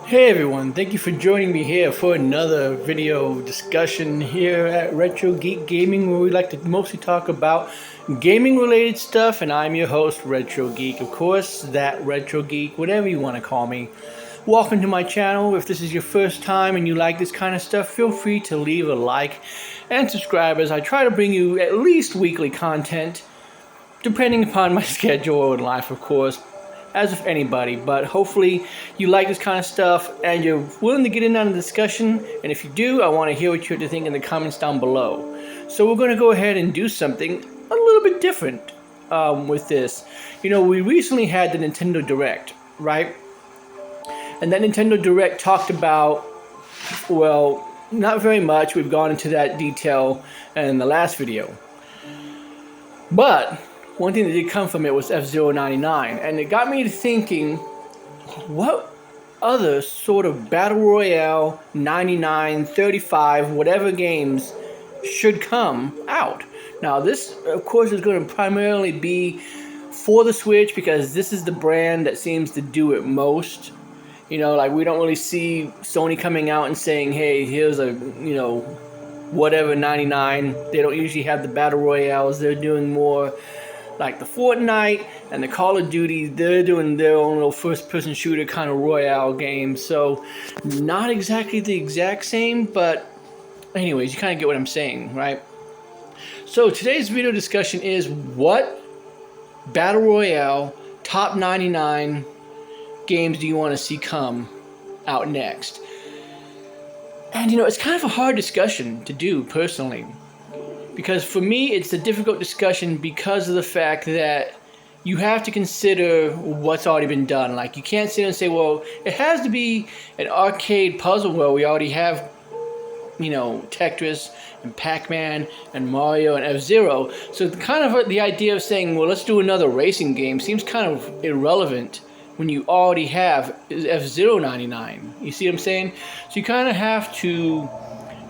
Hey everyone, thank you for joining me here for another video discussion here at Retro Geek Gaming, where we like to mostly talk about gaming related stuff, and I'm your host, Retro Geek. Of course, that Retro Geek, whatever you want to call me. Welcome to my channel. If this is your first time and you like this kind of stuff, feel free to leave a like and subscribe, as I try to bring you at least weekly content, depending upon my schedule and life, of course, as if anybody. But hopefully you like this kind of stuff and you're willing to get in on the discussion. And if you do, I want to hear what you have to think in the comments down below. So we're going to go ahead and do something a little bit different with this. You know, we recently had the Nintendo Direct, right? And that Nintendo Direct talked about, well, not very much. We've gone into that detail in the last video. But one thing that did come from it was F-Zero 99, and it got me to thinking, what other sort of Battle Royale 99, 35, whatever games should come out? Now this, of course, is going to primarily be for the Switch, because this is the brand that seems to do it most. You know, like, we don't really see Sony coming out and saying, hey, here's a, you know, whatever 99. They don't usually have the Battle Royales. They're doing more like the Fortnite and the Call of Duty. They're doing their own little first-person shooter kind of Royale games. So not exactly the exact same, but anyways, you kind of get what I'm saying, right? So today's video discussion is, what Battle Royale top 99 games do you want to see come out next? And you know, it's kind of a hard discussion to do personally, because for me it's a difficult discussion because of the fact that you have to consider what's already been done. Like, you can't sit and say, well, it has to be an arcade puzzle where we already have, you know, Tetris and Pac-Man and Mario and F-Zero. So kind of the idea of saying, well, let's do another racing game seems kind of irrelevant when you already have F-Zero 99. You see what I'm saying? So you kind of have to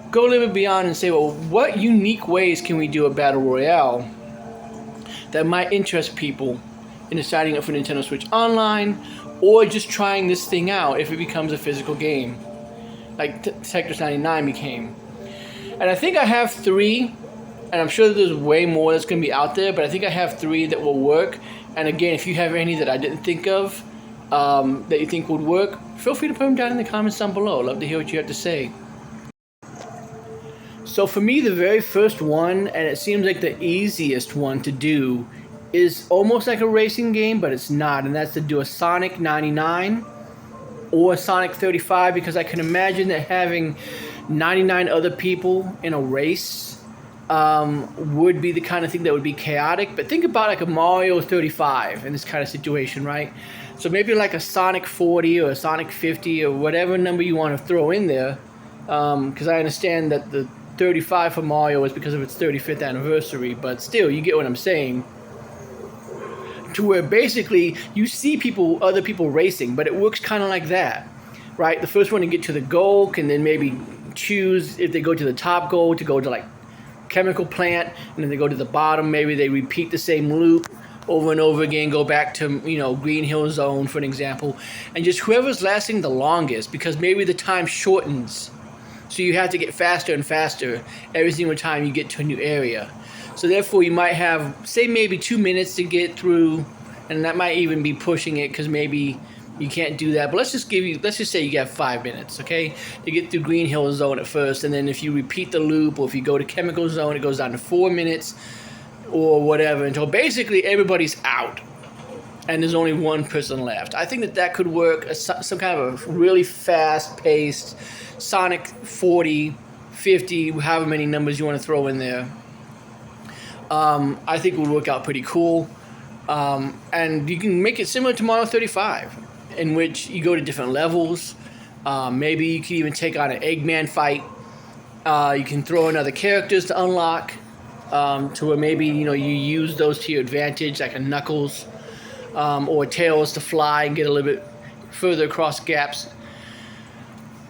go a little bit beyond and say, well, what unique ways can we do a Battle Royale that might interest people into signing up for Nintendo Switch Online, or just trying this thing out if it becomes a physical game, like Tetris 99 became. And I think I have three, and I'm sure that there's way more that's going to be out there, but I think I have three that will work. And again, if you have any that I didn't think of, that you think would work, feel free to put them down in the comments down below. I'd love to hear what you have to say. So for me, the very first one, and it seems like the easiest one to do, is almost like a racing game, but it's not, and that's to do a Sonic 99 or Sonic 35, because I can imagine that having 99 other people in a race would be the kind of thing that would be chaotic. But think about like a Mario 35 in this kind of situation, right? So maybe like a Sonic 40 or a Sonic 50 or whatever number you want to throw in there, because I understand that the 35 for Mario is because of its 35th anniversary, but still, you get what I'm saying. To where basically you see other people racing, but it works kind of like that, right? The first one to get to the goal can then maybe choose, if they go to the top goal, to go to like chemical plant, and then they go to the bottom, maybe they repeat the same loop over and over again, go back to, you know, Green Hill Zone for an example, and just whoever's lasting the longest, because maybe the time shortens, so you have to get faster and faster every single time you get to a new area. So therefore you might have, say, maybe 2 minutes to get through, and that might even be pushing it, because maybe you can't do that, but let's just say you got 5 minutes, okay, to get through Green Hill Zone at first, and then if you repeat the loop, or if you go to Chemical Zone, it goes down to 4 minutes or whatever, until basically everybody's out and there's only one person left. I think that could work, some kind of a really fast-paced Sonic 40, 50, however many numbers you want to throw in there. I think it would work out pretty cool. And you can make it similar to Mario 35, in which you go to different levels. Maybe you can even take on an Eggman fight. You can throw in other characters to unlock, to where maybe, you know, you use those to your advantage, like a Knuckles or Tails, to fly and get a little bit further across gaps.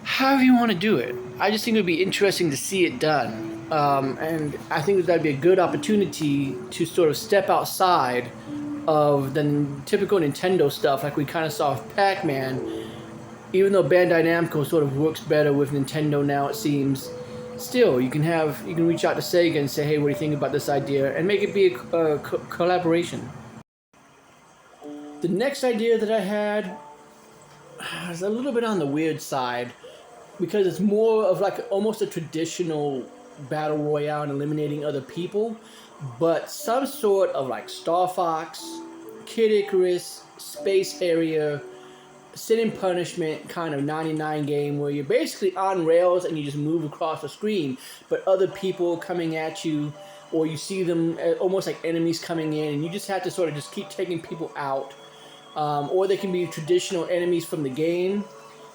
However you want to do it. I just think it would be interesting to see it done. And I think that would be a good opportunity to sort of step outside of the typical Nintendo stuff, like we kind of saw with Pac-Man, even though Bandai Namco sort of works better with Nintendo now, it seems, still you can reach out to Sega and say, hey, what do you think about this idea, and make it be a collaboration. The next idea that I had is a little bit on the weird side because it's more of like almost a traditional battle royale and eliminating other people, but some sort of like Star Fox, Kid Icarus, Space Harrier, Sin and Punishment kind of 99 game where you're basically on rails and you just move across the screen, but other people coming at you, or you see them almost like enemies coming in, and you just have to sort of just keep taking people out. Or they can be traditional enemies from the game,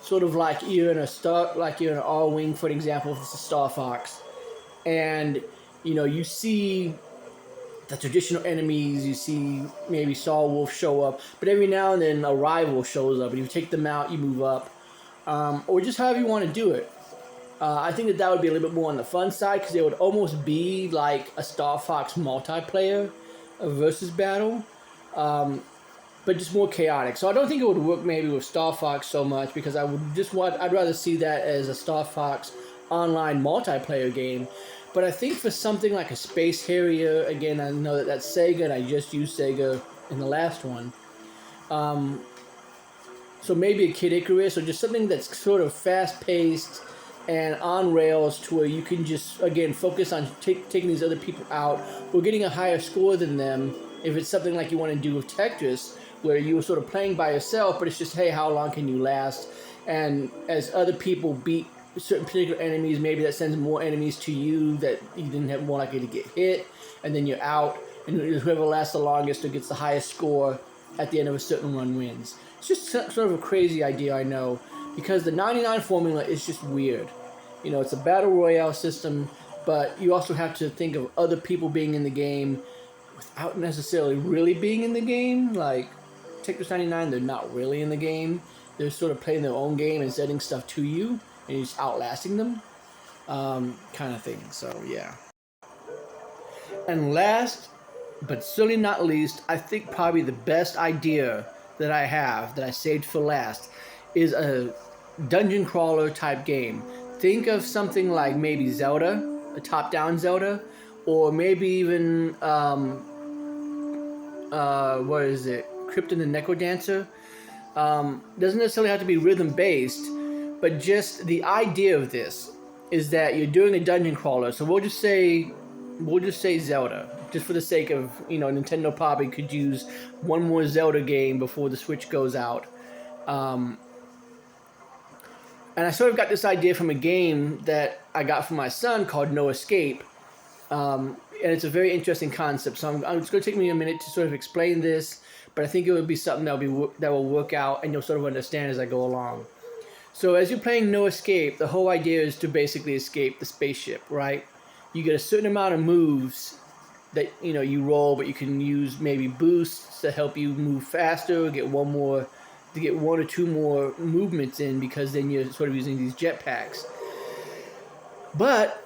sort of like you're in an R-Wing, for example, if it's a Star Fox, and you see the traditional enemies, you see maybe Saw Wolf show up, but every now and then a rival shows up, and if you take them out, you move up, or just however you want to do it. I think that would be a little bit more on the fun side because it would almost be like a Star Fox multiplayer versus battle, but just more chaotic. So I don't think it would work maybe with Star Fox so much because I'd rather see that as a Star Fox online multiplayer game. But I think for something like a Space Harrier, again, I know that that's Sega, and I just used Sega in the last one. So maybe a Kid Icarus, or just something that's sort of fast-paced and on rails to where you can just, again, focus on taking these other people out or getting a higher score than them. If it's something like you want to do with Tetris, where you were sort of playing by yourself, but it's just, hey, how long can you last? And as other people beat certain particular enemies, maybe that sends more enemies to you that you didn't have more likely to get hit, and then you're out, and whoever lasts the longest or gets the highest score at the end of a certain run wins. It's just sort of a crazy idea, I know, because the 99 formula is just weird. It's a battle royale system, but you also have to think of other people being in the game without necessarily really being in the game. Like Tetris 99, they're not really in the game. They're sort of playing their own game and setting stuff to you, and you're just outlasting them, kind of thing. So yeah. And last, but certainly not least, I think probably the best idea that I have that I saved for last is a dungeon crawler type game. Think of something like maybe Zelda, a top-down Zelda, or maybe even what is it? Crypt and the Necrodancer. Doesn't necessarily have to be rhythm-based, but just the idea of this is that you're doing a dungeon crawler. So we'll just say Zelda, just for the sake of, Nintendo probably could use one more Zelda game before the Switch goes out. And I sort of got this idea from a game that I got from my son called No Escape. And it's a very interesting concept. So it's going to take me a minute to sort of explain this, but I think it would be something that will work out, and you'll sort of understand as I go along. So as you're playing No Escape, the whole idea is to basically escape the spaceship, right? You get a certain amount of moves that you roll, but you can use maybe boosts to help you move faster, or get one or two more movements in, because then you're sort of using these jetpacks. But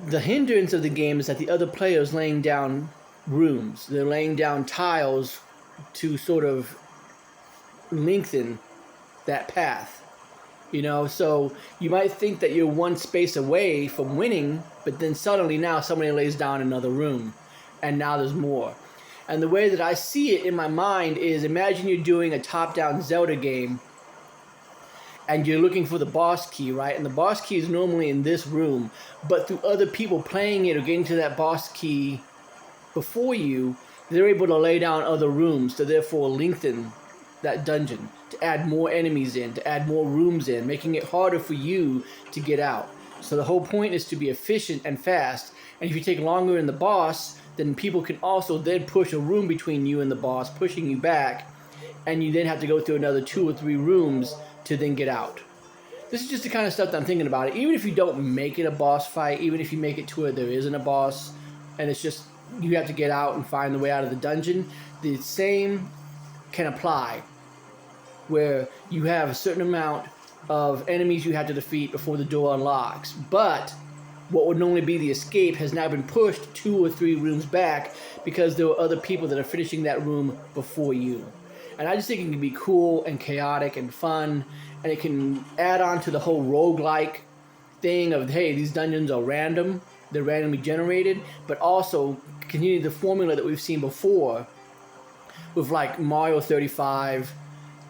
the hindrance of the game is that the other player is laying down rooms. They're laying down tiles to sort of lengthen that path. So you might think that you're one space away from winning, but then suddenly now somebody lays down another room, and now there's more. And the way that I see it in my mind is, imagine you're doing a top-down Zelda game, and you're looking for the boss key, right? And the boss key is normally in this room, but through other people playing it or getting to that boss key before you, they're able to lay down other rooms to therefore lengthen that dungeon, to add more enemies in, to add more rooms in, making it harder for you to get out. So the whole point is to be efficient and fast, and if you take longer in the boss, then people can also then push a room between you and the boss, pushing you back, and you then have to go through another 2 or 3 rooms to then get out. This is just the kind of stuff that I'm thinking about. Even if you don't make it a boss fight, even if you make it to where there isn't a boss, and it's just you have to get out and find the way out of the dungeon, the same can apply, where you have a certain amount of enemies you have to defeat before the door unlocks. But what would normally be the escape has now been pushed 2 or 3 rooms back because there were other people that are finishing that room before you. And I just think it can be cool and chaotic and fun, and it can add on to the whole roguelike thing of, hey, these dungeons are random, they're randomly generated, but also continue the formula that we've seen before with like Mario 35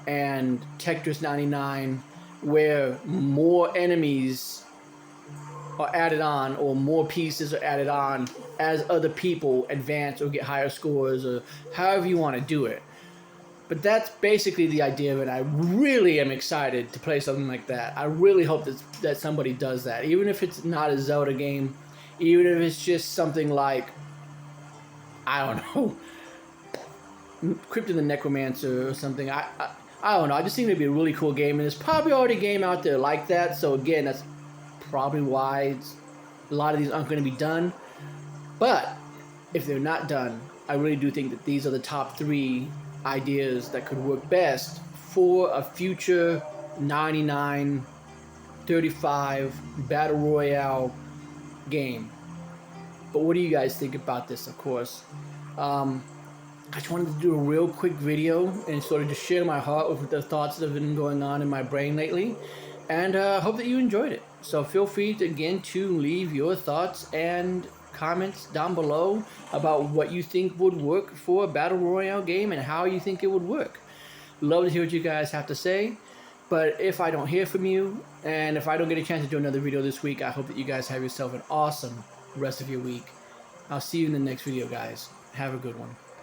and Tetris 99, where more enemies are added on or more pieces are added on as other people advance or get higher scores, or however you want to do it. But that's basically the idea of it. I really am excited to play something like that. I really hope that somebody does that, even if it's not a Zelda game, even if it's just something like, I don't know, Crypt of the Necromancer or something. I don't know. I just think it'd be a really cool game, and there's probably already a game out there like that. So again, that's probably why a lot of these aren't going to be done. But if they're not done, I really do think that these are the top 3 ideas that could work best for a future 99, 35 Battle Royale game. But what do you guys think about this, of course? I just wanted to do a real quick video and sort of just share my heart with the thoughts that have been going on in my brain lately. And hope that you enjoyed it. So feel free to, again, to leave your thoughts and comments down below about what you think would work for a Battle Royale game and how you think it would work. Love to hear what you guys have to say. But if I don't hear from you, and if I don't get a chance to do another video this week, I hope that you guys have yourself an awesome rest of your week. I'll see you in the next video, guys. Have a good one.